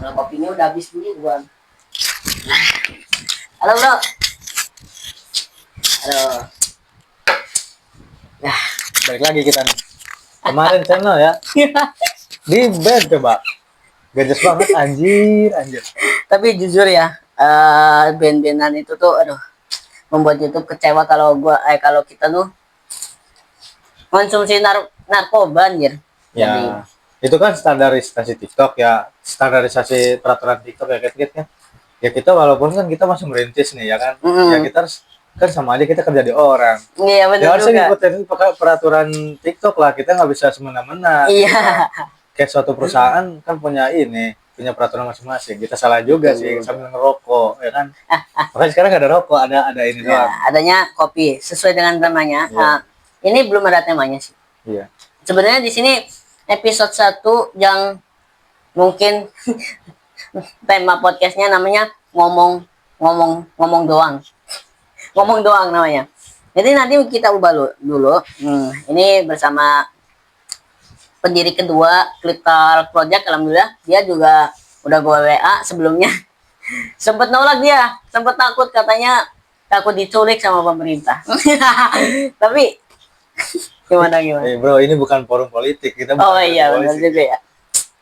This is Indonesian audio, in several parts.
Kalau kopinya udah habis duluan. Halo bro. Halo. Nah, balik lagi kita nih. Kemarin channel ya. Di band coba. Gajes banget anjir. Tapi jujur ya, band-bandan itu tuh aduh membuat YouTube kecewa kalau kalau kita tuh konsumsi narkoba anjir. Jadi Ya, itu kan standarisasi TikTok ya, standarisasi peraturan TikTok ya kan. Ya kita walaupun kan kita masih merintis nih ya kan. Ya kita harus kan sama aja kita kerja di orang. iya Ya benar harusnya juga. ngikutin peraturan TikTok lah. Kita nggak bisa semena-mena. Iya. Kayak suatu perusahaan kan punya peraturan masing-masing. Kita salah juga sih sambil ngerokok, ya kan? Makanya sekarang nggak ada rokok, ada ini Ya, doang. adanya kopi sesuai dengan temanya. Iya. Nah, ini belum ada temanya sih. Iya. Sebenarnya di sini episode 1 yang mungkin tema podcastnya namanya ngomong doang. Ngomong doang namanya. Jadi nanti kita ubah dulu. Ini bersama pendiri kedua Cliptal Project. Alhamdulillah dia juga udah gue WA sebelumnya. Sempet nolak dia, sempet takut diculik sama pemerintah. Tapi gimana? Bro, ini bukan forum politik, kita bukan Oh iya benar politik. juga ya.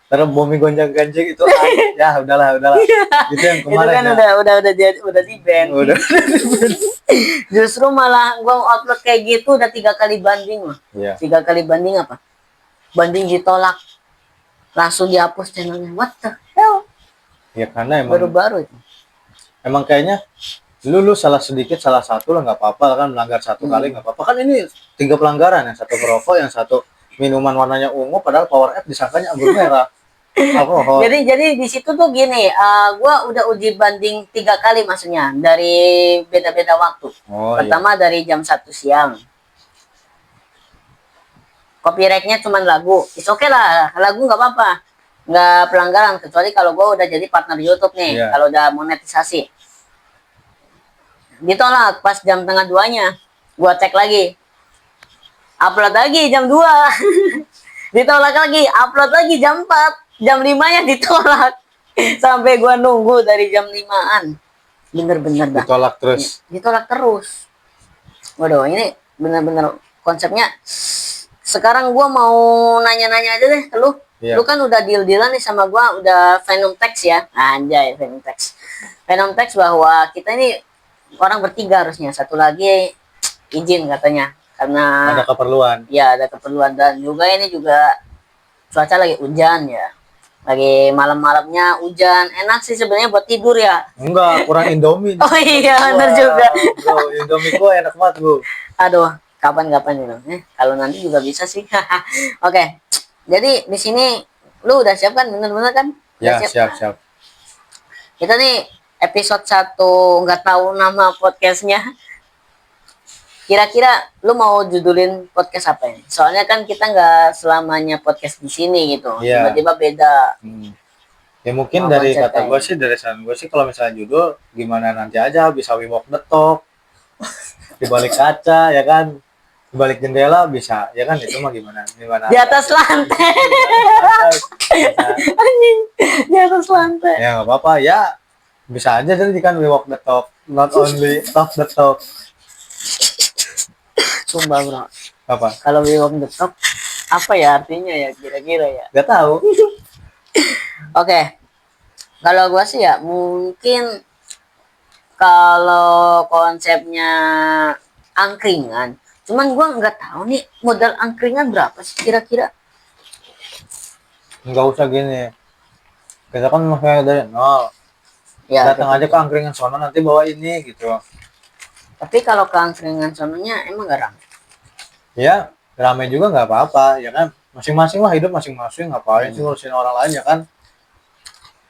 Karena bumi gonjang-ganjing itu ya udahlah. Itu yang Itu kemarin kan ya. udah di ban. Udah. Justru malah gua upload kayak gitu udah 3 kali banding loh. Iya. 3 kali banding apa? Banding ditolak. Langsung dihapus channelnya. What the hell? Ya karena Baru-baru itu. emang kayaknya lu salah sedikit, salah satu lah nggak apa-apa kan, melanggar satu kali nggak apa-apa kan. Ini 3 pelanggaran, yang satu merokok, yang satu minuman warnanya ungu, padahal Power F disangkanya anggur merah. Alkohol. Jadi di situ tuh gini, gua udah uji banding 3 kali maksudnya dari beda-beda waktu. Oh, Pertama dari jam 1 siang. Copyrightnya cuma lagu, oke lah, lagu nggak apa-apa, nggak pelanggaran kecuali kalau gua udah jadi partner YouTube nih, Iya. kalau udah monetisasi. Ditolak pas jam tengah 2-nya, gua cek lagi, upload lagi jam 2. Ditolak lagi, upload lagi jam 4, jam 5-nya ditolak. Sampai gua nunggu dari jam 5-an. Bener-bener dah. Ditolak terus. Ditolak terus. Waduh, ini bener-bener konsepnya. Sekarang gua mau nanya-nanya aja deh ke lu. Iya. Lu kan udah deal-dealan nih sama gua, udah Venom Text ya. Anjay, Venom Text. Venom Text bahwa kita ini orang bertiga harusnya. Satu lagi izin katanya. Karena Ada keperluan. ya ada keperluan, dan juga ini juga cuaca lagi hujan ya, lagi malam-malamnya hujan, enak sih sebenarnya buat tidur ya. Enggak, kurang Indomie. Oh iya bener juga. Bro, Indomie gua enak banget, Bro. Aduh, kapan-kapan gitu. Kalau nanti juga bisa sih. Oke. Jadi di sini lu udah siap kan, bener-bener kan? Udah Ya, siap. Kita nih episode 1 nggak tahu nama podcastnya. Kira-kira lu mau judulin podcast apa ini? Soalnya kan kita nggak selamanya podcast di sini gitu. Iya. Tiba-tiba beda. Ya mungkin Mau dari konsep kata kayak gue sih, dari saran gue sih, kalau misalnya judul gimana nanti aja, bisa we walk the talk, di balik kaca ya kan, di balik jendela bisa ya kan, itu mah gimana Di atas lantai. Bisa. Anjing, di atas lantai. Ya nggak apa-apa ya, bisa aja jadi kan we walk the talk, not only talk the talk. Sumpah bro. Apa? Kalau we walk the talk, apa ya artinya ya kira-kira ya? Gak tahu. Oke. Kalau gua sih ya mungkin kalau konsepnya angkringan. Cuman gua nggak tahu nih modal angkringan berapa sih kira-kira. Nggak usah gini, kita kan masih dari nol, Ya, datang aja ke angkringan sono, nanti bawa ini gitu. tapi kalau ke angkringan sononya emang gak ramai. Ya ramai juga nggak apa-apa ya kan, masing-masing lah, hidup masing-masing, ngapain sih ngurusin orang lain ya kan,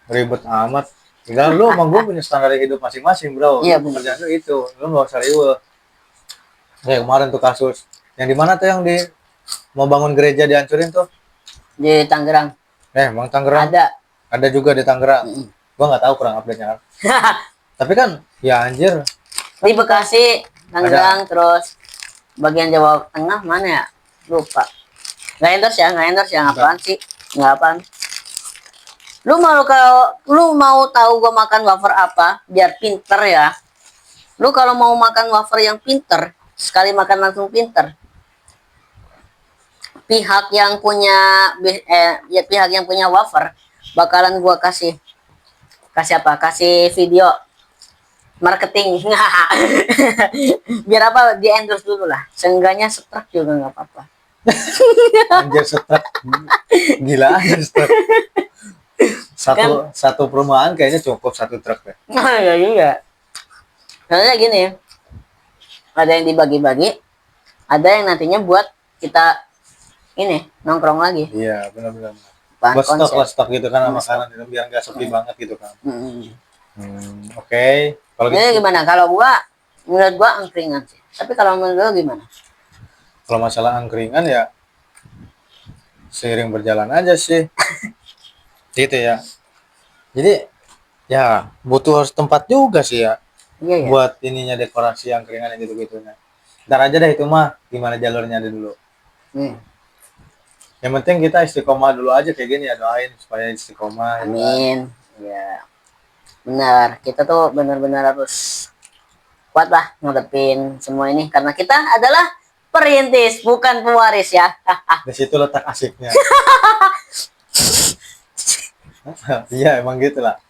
ribet amat. Tinggal lu sama gue punya standar hidup masing-masing, bro. Iya, Pekerjaan lu itu, lu nggak usah riweuh. Kayak kemarin tuh kasus yang di mana tuh, yang di mau bangun gereja dihancurin tuh, Di Tangerang Bang Tangerang. Ada juga di Tangerang. Gua nggak tahu, kurang update-nya kan. Tapi kan ya anjir, di Bekasi, Tangerang, terus bagian Jawa Tengah mana ya? Lupa. Nggak endorse ya, apaan sih? Nggak apaan. Lu mau tahu gua makan wafer apa biar pinter ya? Lu kalau mau makan wafer yang pinter, sekali makan langsung pinter. Pihak yang punya ya pihak yang punya wafer bakalan gua kasih apa? Kasih video marketing. Biar apa? Di endorse dulu lah. Seenggaknya setrek juga nggak apa-apa. Anjir setrek. Gila anjir setrek. Satu perumahan kayaknya cukup satu truk ya. Ya juga. Soalnya gini, ada yang dibagi-bagi, ada yang nantinya buat kita ini nongkrong lagi. Iya, benar-benar. Bahan Buat stok konsep. lah, stok gitu kan Hmm, makanan itu biar nggak sepi banget gitu kan. Oke. Kalau Jadi gitu, gimana? Kalau menurut gua angkringan sih. Tapi kalau menurut lu gimana? kalau masalah angkringan ya seiring berjalan aja sih. Gitu ya. Jadi ya butuh harus tempat juga sih ya Iya ya. buat ininya dekorasi angkringan yang gitu-gitunya. Ntar aja deh itu mah gimana jalurnya dulu. Hmm. Yang penting kita istiqomah dulu aja kayak gini ya, doain supaya istiqomah. Ya kan? Amin. Ya. Benar. Kita tuh benar-benar harus kuat lah ngadepin semua ini karena kita adalah perintis bukan pewaris ya. Di situ letak asiknya. Iya emang gitu lah.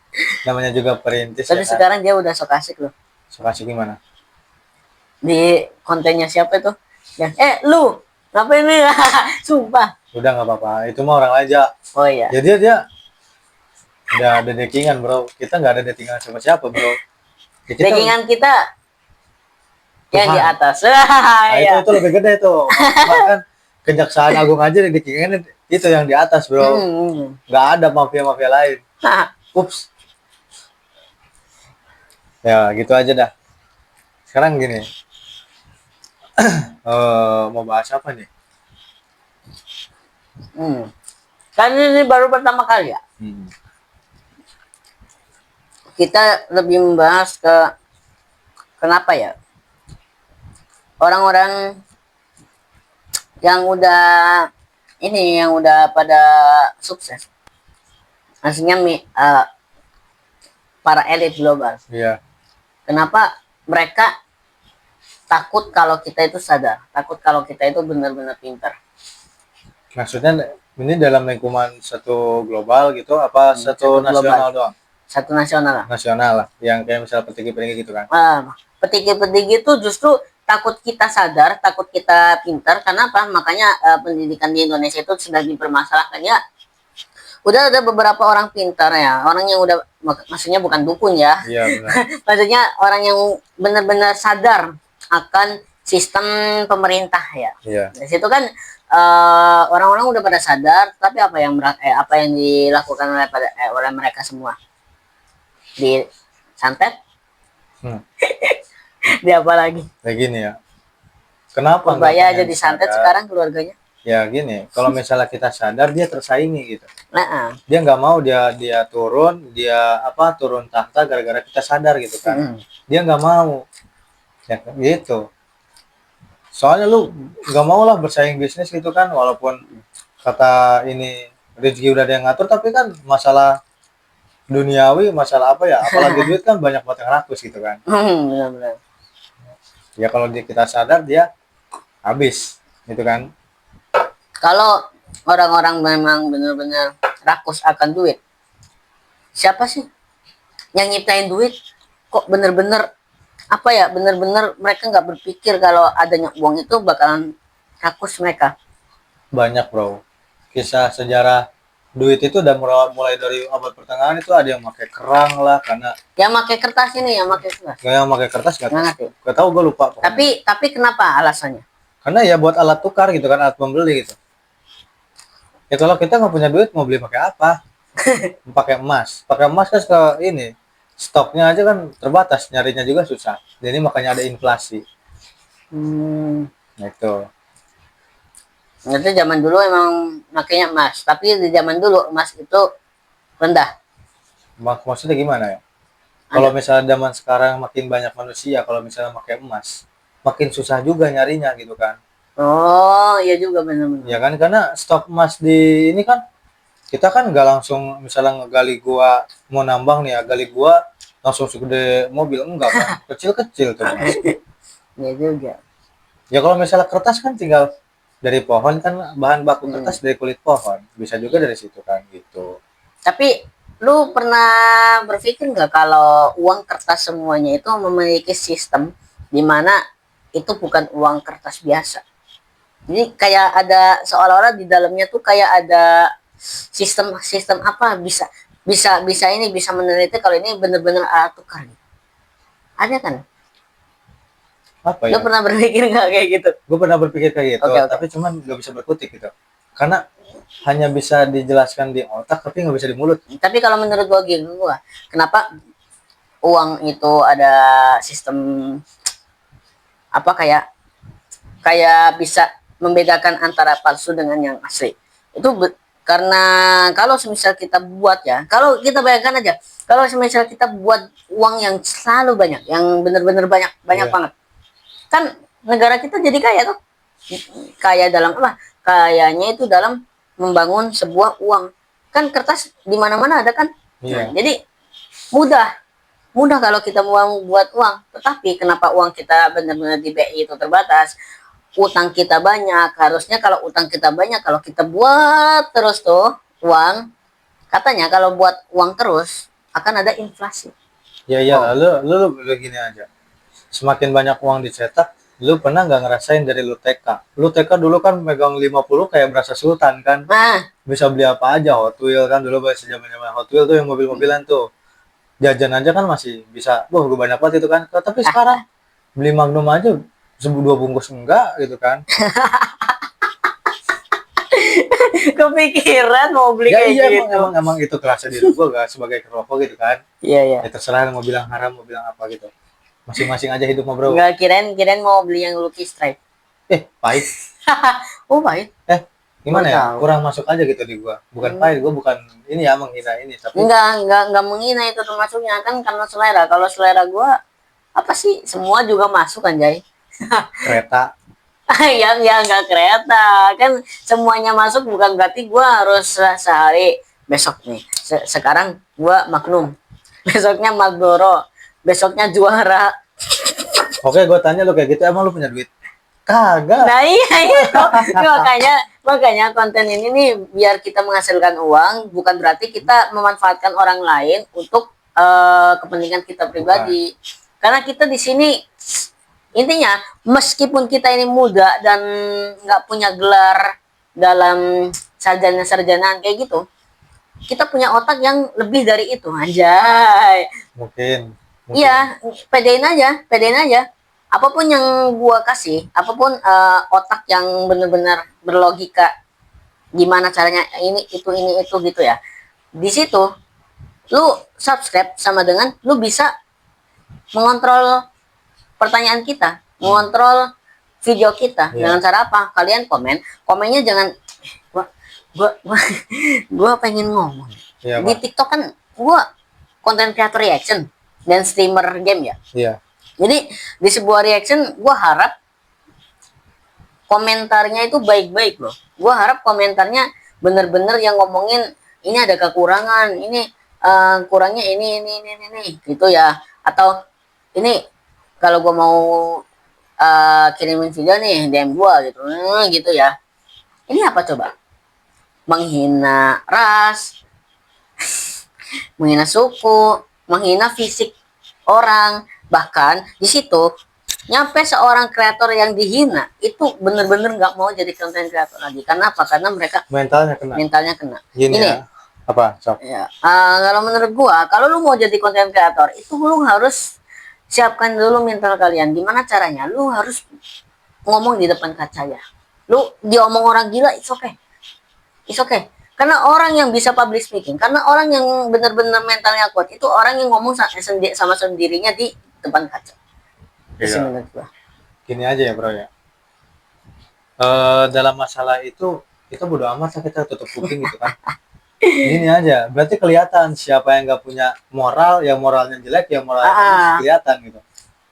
Namanya juga perintis Tapi ya kan. sekarang dia udah sok asik loh. Sok asik gimana? Di kontennya siapa itu? Ya, lu ngapain nih? Sumpah. Udah nggak apa-apa. Itu mah orang aja. Oh iya. Ya dia udah ada datingan bro. Kita nggak ada datingan sama siapa bro. Ya, kita, Dagingan kita yang di Tuhan. atas. Nah, Ya. itu lebih gede tuh. Bahkan Kejaksaan Agung aja di datingan itu yang di atas bro. Nggak ada mafia-mafia lain. Ups. Ya gitu aja dah. Sekarang gini. Mau bahas apa nih? Kan ini baru pertama kali ya. Kita lebih membahas ke kenapa ya orang-orang yang udah pada sukses. Maksudnya para elit global. Iya. Kenapa mereka takut kalau kita itu sadar, takut kalau kita itu benar-benar pintar. Maksudnya ini dalam lingkungan satu global gitu apa satu satu nasional global. doang? Satu nasional lah. Nasional lah. Yang kayak misalnya petinggi-petinggi gitu kan. Petinggi-petinggi itu justru takut kita sadar, takut kita pintar. Kenapa? Makanya pendidikan di Indonesia itu sudah dipermasalahkan ya. Udah ada beberapa orang pintar ya, orang yang udah maksudnya bukan dukun ya. Iya benar. Maksudnya orang yang benar-benar sadar akan sistem pemerintah ya. Iya. Di situ kan orang-orang udah pada sadar, tapi apa yang dilakukan oleh mereka semua? Disantet? Di apa lagi? Kayak gini ya. Kenapa nggak Bayar aja pengen disantet sadar? sekarang keluarganya. Ya gini, kalau misalnya kita sadar dia tersaingi gitu. Nah, Dia nggak mau dia turun, turun tahta gara-gara kita sadar gitu kan. Dia nggak mau. Ya gitu. Soalnya lu nggak mau lah bersaing bisnis gitu kan, walaupun kata ini rezeki udah ada yang ngatur, tapi kan masalah duniawi, masalah apa ya, apalagi duit kan banyak banget yang rakus gitu kan. benar-benar. Ya kalau kita sadar dia habis gitu kan. Kalau orang-orang memang benar-benar rakus akan duit, siapa sih yang nyiptain duit? Kok benar-benar apa ya? Benar-benar mereka nggak berpikir kalau adanya uang itu bakalan rakus mereka. Banyak bro. Kisah sejarah duit itu udah mulai dari abad pertengahan itu ada yang pakai kerang lah karena. Yang pakai kertas ini, yang pakai kertas. Yang pakai kertas Nggak ngerti. Gak tahu gue lupa. Pokoknya. Tapi kenapa alasannya? Karena ya buat alat tukar gitu kan, alat pembeli gitu. Ya kalau kita nggak punya duit mau beli pakai apa? Pakai emas kan ke ini stoknya aja kan terbatas, nyarinya juga susah. Jadi makanya ada inflasi. Nah, itu. Nanti zaman dulu emang makanya emas, tapi di zaman dulu emas itu rendah. Maksudnya gimana ya? Kalau misalnya zaman sekarang makin banyak manusia, kalau misalnya pakai emas, makin susah juga nyarinya gitu kan. Oh, iya juga benar-benar. Ya kan karena stok emas di ini kan Kita kan nggak langsung misalnya ngegali gua mau nambang nih ya, gali gua langsung segede mobil enggak kan, kecil-kecil tuh Mas. Ya juga. Ya kalau misalnya kertas kan tinggal dari pohon kan, bahan baku Hmm. kertas dari kulit pohon, bisa juga dari situ kan gitu. Tapi lu pernah berpikir nggak kalau uang kertas semuanya itu memiliki sistem di mana itu bukan uang kertas biasa. Jadi kayak ada seolah-olah di dalamnya tuh kayak ada sistem sistem apa bisa bisa bisa ini bisa meneliti kalau ini benar-benar alat tukar. Ada kan? Apa Lu ya? pernah berpikir nggak kayak gitu? Gue pernah berpikir kayak gitu, Oke, oke. tapi cuman nggak bisa berkutik gitu. Karena hanya bisa dijelaskan di otak, tapi nggak bisa di mulut. Tapi kalau menurut gua, kenapa uang itu ada sistem apa kayak kayak bisa membedakan antara palsu dengan yang asli itu karena kalau semisal kita buat ya kalau kita bayangkan aja kalau semisal kita buat uang yang selalu banyak yang benar-benar banyak banyak Iya. banget kan negara kita jadi kaya tuh kaya dalam apa kayanya itu dalam membangun sebuah uang kan kertas di mana-mana ada kan. Iya. Nah, jadi mudah mudah kalau kita mau buat uang tetapi kenapa uang kita benar-benar di BI itu terbatas utang kita banyak harusnya kalau utang kita banyak kalau kita buat terus tuh uang katanya kalau buat uang terus akan ada inflasi. Ya iya, Oh, lu gini aja. Semakin banyak uang dicetak, lu pernah nggak ngerasain dari lu TK? Lu TK dulu kan megang 50 kayak berasa sultan kan. nah Bisa beli apa aja, Hot Wheels kan dulu masih zaman-zaman Hot Wheels tuh yang mobil-mobilan tuh. Jajan aja kan masih bisa, wah gue banyak banget itu kan. Tapi sekarang beli Magnum aja dua bungkus enggak gitu kan. kepikiran mau beli Ya kayak iya emang gitu. emang emang itu kerasa diri gue gak sebagai perokok gitu kan. Iya iya. Ya terserah mau bilang haram mau bilang apa gitu. Masing-masing aja hidup mah bro. Nggak kirain kirain mau beli yang Lucky Strike. Pahit. Oh baik. Gimana Baru ya? tahu. Kurang masuk aja gitu di gua. Bukan pahit, gua bukan ini ya menghina ini, tapi Enggak menghina itu termasuknya kan karena selera. Kalau selera gua apa sih semua juga masuk anjay. kereta. yang nggak kereta kan semuanya masuk bukan berarti gua harus sehari besok nih sekarang gua Magnum besoknya Marlboro besoknya Juara. Oke, gua tanya lu kayak gitu, emang lu punya duit? Kagak. Nah iya itu makanya makanya konten ini nih biar kita menghasilkan uang bukan berarti kita memanfaatkan orang lain untuk kepentingan kita pribadi karena kita di sini intinya meskipun kita ini muda dan nggak punya gelar dalam sarjana-sarjanaan kayak gitu kita punya otak yang lebih dari itu anjay. Mungkin. Iya pedein aja apapun yang gua kasih apapun otak yang benar-benar berlogika gimana caranya ini itu gitu ya di situ lu subscribe sama dengan lu bisa mengontrol pertanyaan kita, mengontrol video kita Iya. dengan cara apa? Kalian komennya jangan gua gua pengen ngomong. Iya, Di Pak. TikTok kan gua konten creator reaction dan streamer game ya. Iya. Jadi di sebuah reaction gua harap komentarnya itu baik-baik loh. Gua harap komentarnya bener-bener yang ngomongin ini ada kekurangan, ini kurangnya ini gitu ya. Atau ini kalau gue mau kirimin video nih DM gue gitu ya ini apa coba menghina ras menghina suku menghina fisik orang bahkan di situ nyampe seorang kreator yang dihina itu bener-bener nggak mau jadi konten kreator lagi karena apa karena mereka Mentalnya kena. Gini ini ya. Apa? Sok. ya kalau menurut gua kalau lu mau jadi konten kreator itu lu harus siapkan dulu mental kalian gimana caranya lu harus ngomong di depan kaca ya lu diomong orang gila it's okay karena orang yang bisa public speaking karena orang yang benar-benar mentalnya kuat itu orang yang ngomong sama sendirinya di depan kaca itu Iya. menurut gua. Gini aja ya, Bro ya. Dalam masalah itu kita bodo amat lah kita tutup kuping gitu kan. Gini aja, berarti kelihatan siapa yang nggak punya moral, yang moralnya jelek, yang moralnya bagus kelihatan gitu.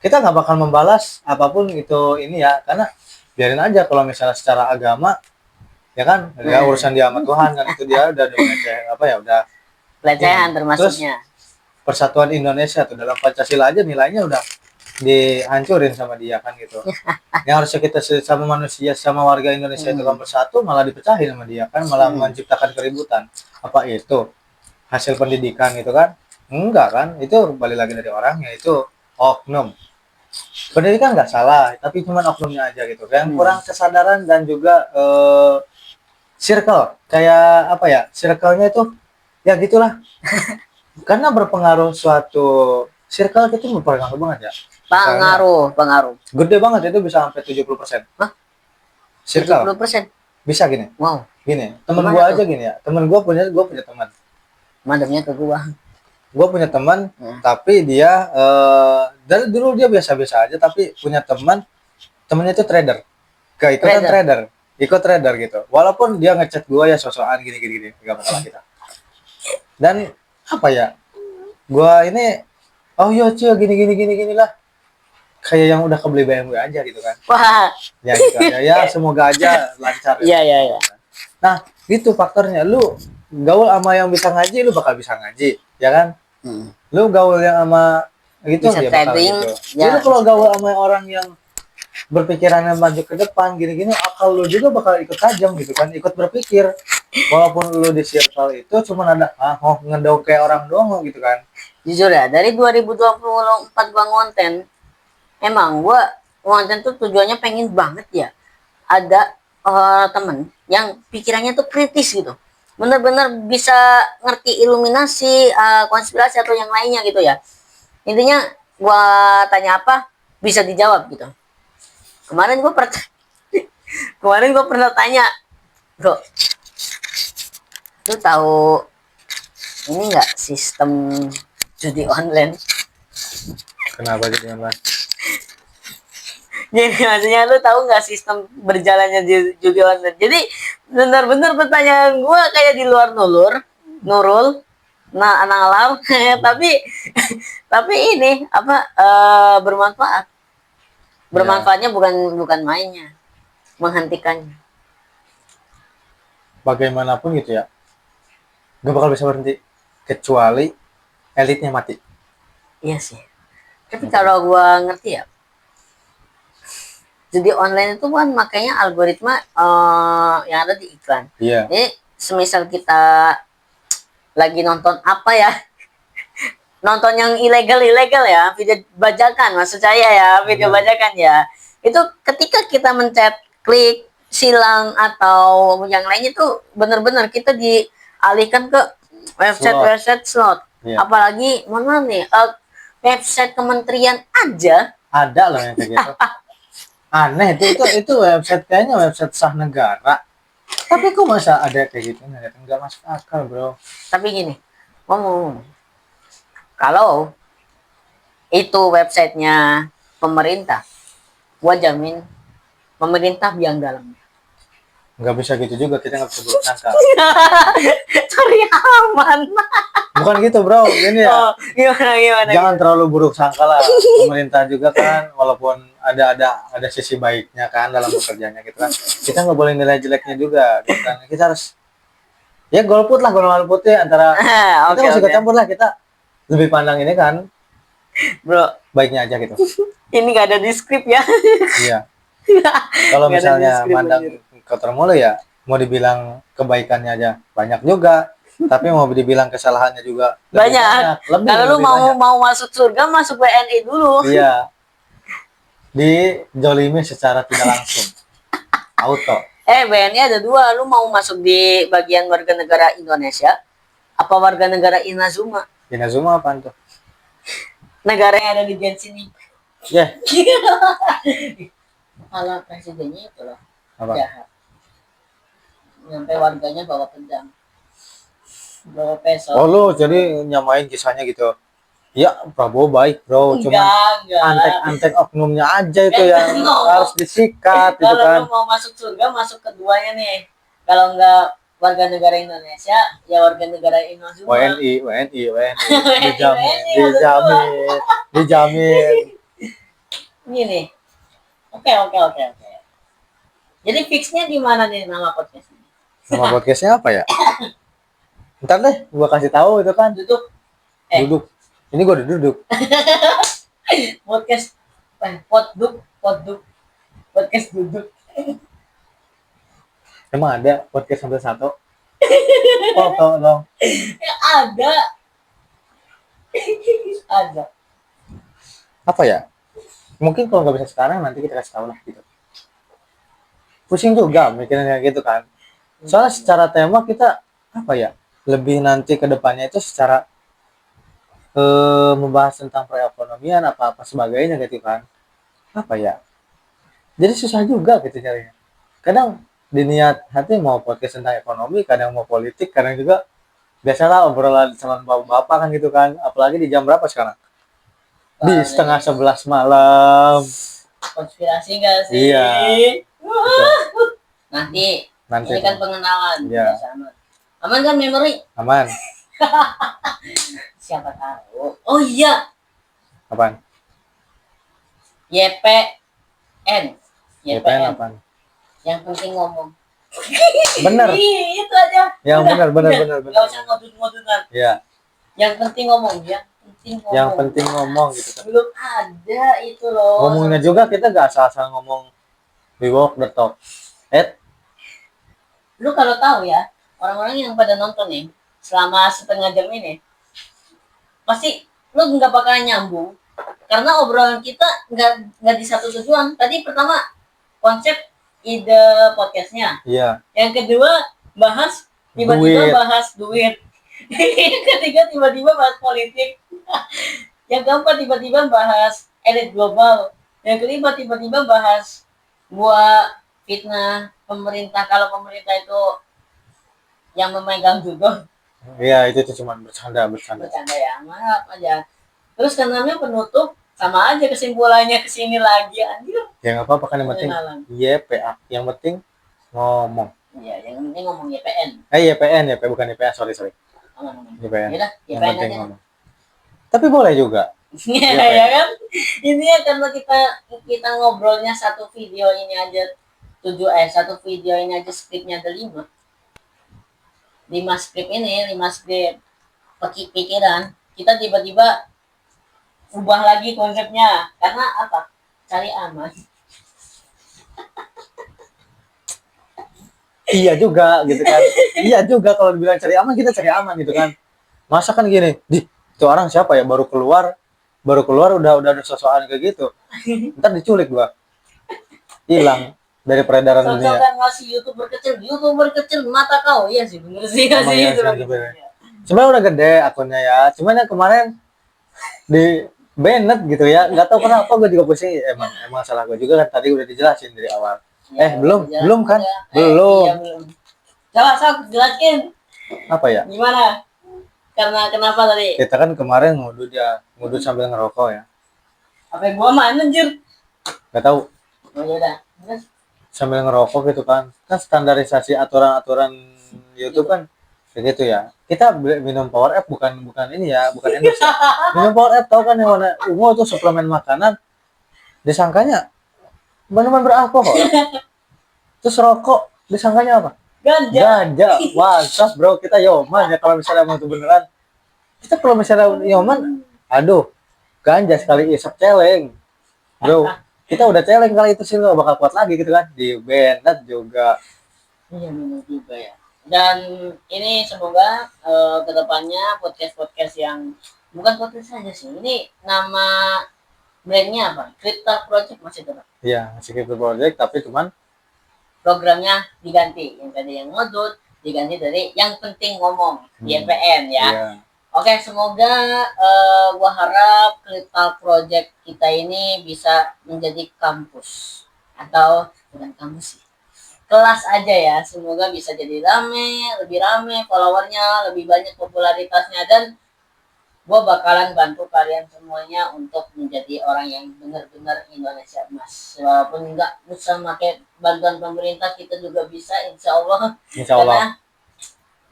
Kita nggak bakal membalas apapun itu ini ya, karena biarin aja kalau misalnya secara agama Ya kan? Ya urusan dia sama Tuhan kan, itu dia udah apa ya, udah Pelecehan ini. termasuknya. Persatuan Indonesia tuh dalam Pancasila aja nilainya udah dihancurin sama dia kan gitu. Yang harusnya kita sama manusia sama warga Indonesia itu kan bersatu, malah dipecahin sama dia kan, malah menciptakan keributan. Apa itu hasil pendidikan gitu kan? Enggak kan? Itu balik lagi dari orangnya, itu oknum. Pendidikan nggak salah, tapi cuman oknumnya aja gitu. Yang kurang kesadaran dan juga circle, kayak apa ya? Circle-nya itu ya gitulah. Karena berpengaruh suatu circle itu berpengaruh banget ya. Pengaruh. Gede banget, itu bisa sampai 70%. Hah? Circle 70%. bisa gini. Wow. Gini, temen Gimana gua tuh? aja gini ya. Temen gua punya teman. Madamnya ke gua. Gua punya teman, tapi dia dari dulu dia biasa-biasa aja, tapi punya temennya itu trader. Keikutan trader. Ikut trader gitu. Walaupun dia ngechat gua ya sosokan gini, enggak masalah kita. Dan apa ya? Gua ini oh iya cuy gini lah. Kayak yang udah kebeli BMW aja gitu kan. Wah. Ya gitu aja. Ya semoga aja lancar. Iya. Nah, gitu faktornya. Lu gaul sama yang bisa ngaji, lu bakal bisa ngaji, ya kan? Lu gaul yang sama gitu Bisa ya bakal trading, gitu. ya. Lu kalau gaul sama orang yang berpikirannya maju ke depan gini-gini, akal lu juga bakal ikut tajam gitu kan, ikut berpikir. Walaupun lu di circle itu cuma ada ngedaul kayak orang doang gitu kan. Jujur ya, dari 2024 gua ngonten, emang gua ngonten tuh tujuannya pengen banget ya ada temen yang pikirannya tuh kritis gitu, bener-bener bisa ngerti iluminasi, konspirasi atau yang lainnya gitu ya. Intinya gua tanya apa bisa dijawab gitu. Kemarin gua pernah tanya, bro, lu tahu ini nggak sistem judi online? Kenapa jadi online? Jadi maksudnya lu tahu nggak sistem berjalannya judi online? Jadi benar-benar pertanyaan gua kayak di luar Nurul, nalar, tapi ini apa bermanfaat. Bermanfaatnya bukan mainnya, menghentikannya. Bagaimanapun gitu ya, gak bakal bisa berhenti kecuali elitnya mati. Iya sih. Tapi kalau gua ngerti ya, judi online itu kan makanya algoritma yang ada di iklan. Iya. Jadi semisal kita lagi nonton apa ya, nonton yang ilegal ya, video bajakan maksud saya ya, video bajakan ya, itu ketika kita mencet klik silang atau yang lainnya tuh benar-benar kita dialihkan ke website slot. Iya. Apalagi mana nih website kementerian aja Ada loh yang kayak gitu. Aneh itu website, kayaknya website sah negara. Tapi kok masa ada kayak gitu? Nggak masuk akal, bro. Tapi gini, ngomong, kalau itu websitenya pemerintah, gua jamin pemerintah biang dalam. Nggak bisa gitu juga, kita nggak bisa buruk sangka. Cari aman. Bukan gitu, bro. Ini ya. Oh, gimana? Jangan terlalu buruk sangka lah. Pemerintah juga kan, walaupun ada sisi baiknya kan dalam bekerjanya gitu kan. Kita nggak boleh nilai jeleknya juga. Gitu kan. Kita harus ya golput ya antara kita masih kecampur lah, kita lebih pandang ini kan, bro, baiknya aja gitu. Ini nggak ada di skrip ya. Iya. Kalau misalnya mandang kotor mulu ya, mau dibilang kebaikannya aja banyak juga, tapi mau dibilang kesalahannya juga banyak. Kalau lu mau masuk surga, masuk WNI dulu. Iya. Dijolimi secara tidak langsung. Auto. WNI ada dua. Lu mau masuk di bagian warga negara Indonesia apa warga negara Inazuma? Inazuma apaan tuh? Negara yang ada di Genshin. Ya. Kalau presidennya itu loh. Apa? Jahat. Sampai warganya bawa pedang. Bawa peso. Oh lu jadi nyamain kisahnya gitu. Ya Prabowo baik bro, cuman antek oknumnya aja itu yang harus disikat gitu kan. Kalau lu mau masuk surga, masuk keduanya nih. Kalau enggak warga negara Indonesia, ya warga negara Indonesia. WNI. Dijamin. Gini. Oke. Jadi fixnya gimana nih nama podcast ini? Nama podcastnya apa ya? Ntar deh, gua kasih tahu itu kan. Duduk Duduk. Ini gua udah duduk. podcast poduk podcast duduk. Emang ada podcast sampai satu? Foto dong. Ada ada. Apa ya? Mungkin kalau nggak bisa sekarang nanti kita kasih tahu lah gitu. Pusing juga mikirnya gitu kan. Soalnya secara tema kita apa ya? Lebih nanti ke depannya itu secara membahas tentang perekonomian apa-apa sebagainya gitu kan. Apa ya? Jadi susah juga gitu carinya. Kadang di niat hati mau podcast tentang ekonomi, kadang mau politik, kadang juga biasalah obrolan sama bapak-bapak kan gitu kan. Apalagi di jam berapa sekarang? Di setengah 11 malam. Konspirasi gak sih? Iya. Nanti Nanti ini kan pengenalan. Iya. Biasa aman. Aman kan memori? aman. Siapa tahu. Oh iya, Apaan? YPN. YPN apaan? Yang penting ngomong. Bener. Ih, itu aja. Yang benar. Gak usah ngodut-ngodutan. Ya, Yang penting ngomong. yang penting ngomong gitu kan. Belum ada itu loh. Ngomongnya juga kita gak asal-asal ngomong we walk the talk. Lu kalau tahu ya, orang-orang yang pada nonton nih selama setengah jam ini, pasti lu nggak bakalan nyambung karena obrolan kita nggak di satu tujuan. Tadi pertama konsep ide podcastnya, Iya. yang kedua bahas tiba-tiba Duit. bahas duit, yang ketiga tiba-tiba bahas politik, yang keempat tiba-tiba bahas elit global, yang kelima tiba-tiba bahas gua fitnah pemerintah kalau pemerintah itu yang memegang judul. Iya, itu cuma bercanda. Bercanda ya, maaf aja. Terus kanalnya penutup sama aja kesimpulannya kesini lagi anjir. Ya nggak apa-apa kan yang penting Pengenalan. YPA. Yang penting ngomong. Iya, yang penting ngomong YPN. YPN bukan YPA, sorry. Aman. YPN. Yaudah, Yang YPN penting aja. ngomong. Tapi boleh juga. Ya kan? Ini ya karena kita ngobrolnya satu video ini aja satu video ini aja skripnya ada 5 skrip ini, 5 skrip pikiran. Kita tiba-tiba ubah lagi konsepnya karena apa? Cari aman. Iya juga gitu kan. Iya juga kalau dibilang cari aman, kita cari aman gitu kan. Masa kan gini, itu orang siapa ya baru keluar udah ada sosokan kayak gitu. Ntar diculik gua. Hilang dari peredaran dunia. Sosokan ngasih youtuber kecil mata kau. Iya sih, bener sih. Emang iya Itu sih, lagi. bener. Sebenarnya udah gede akunnya ya. Cuman yang kemarin di banned gitu ya. Nggak tahu kenapa gue juga pusing. Emang salah gue juga kan tadi udah dijelasin dari awal. Ya, Belum kan? aja. Belum. Iya, belum. Coba sok jelasin Apa ya? gimana? Karena kenapa tadi? Kita kan kemarin ngudut sambil ngerokok ya. Apa gua mana anjir? Nggak tahu. Oh ya udah. Terus Sambil ngerokok gitu kan standarisasi aturan YouTube kan kayak gitu ya. Kita minum Power App bukan ini ya, bukan endorse ya. Minum Power App tahu kan yang warna ungu itu suplemen makanan, disangkanya minuman beralkohol. Terus rokok disangkanya apa? Ganja. WhatsApp bro, kita yoman ya kalau misalnya mau itu beneran. Kita kalau misalnya yoman, aduh, ganja sekali isap celeng. Bro, kita udah celeng kali itu sih nggak bakal kuat lagi gitu kan. Di banned juga. iya benar juga ya. Dan ini semoga kedepannya podcast yang bukan podcast saja sih. Ini nama brandnya apa? Crypto Project masih tetap. Iya, masih Crypto Project tapi cuman Programnya diganti. Yang tadi yang ngodut diganti dari yang penting ngomong YPN ya. iya. Oke, semoga gua harap Crypto Project kita ini bisa menjadi kampus atau bukan kampus sih. Kelas aja ya. Semoga bisa jadi lebih rame followernya, lebih banyak popularitasnya dan gua bakalan bantu kalian semuanya untuk menjadi orang yang benar-benar Indonesia Mas. Walaupun nggak bisa pakai bantuan pemerintah, kita juga bisa insya Allah. Insya Allah. Karena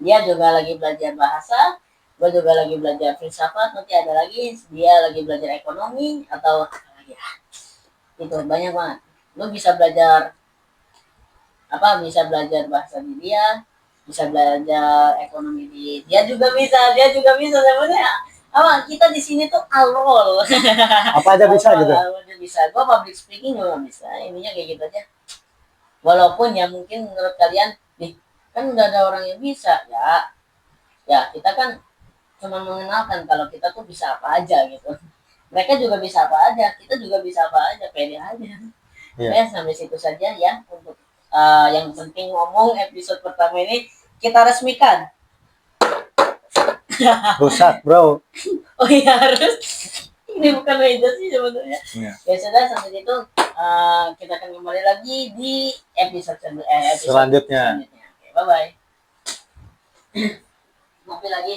dia juga lagi belajar bahasa, gue juga lagi belajar filsafat, nanti ada lagi dia lagi belajar ekonomi atau apa lagi ya. Itu banyak banget. Lu bisa belajar bahasa di dia, bisa belajar ekonomi dia juga bisa sebenarnya. Apa kita di sini tuh alol. Apa aja bisa gitu. Apa aja bisa. Gua public speaking juga bisa. Ininya kayak gitu aja. Walaupun ya mungkin menurut kalian, nih kan udah ada orang yang bisa ya. Ya kita kan cuma mengenalkan kalau kita tuh bisa apa aja gitu. Mereka juga bisa apa aja, kita juga bisa apa aja, pede aja. Iya. Ya sampai situ saja ya untuk yang penting ngomong episode pertama ini kita resmikan. Rusak, bro. Oh iya harus. Ini bukan meja sih sebetulnya. Iya. Ya sudah sampai situ kita akan kembali lagi di episode Selanjutnya. Oke, bye bye. Ngopi lagi.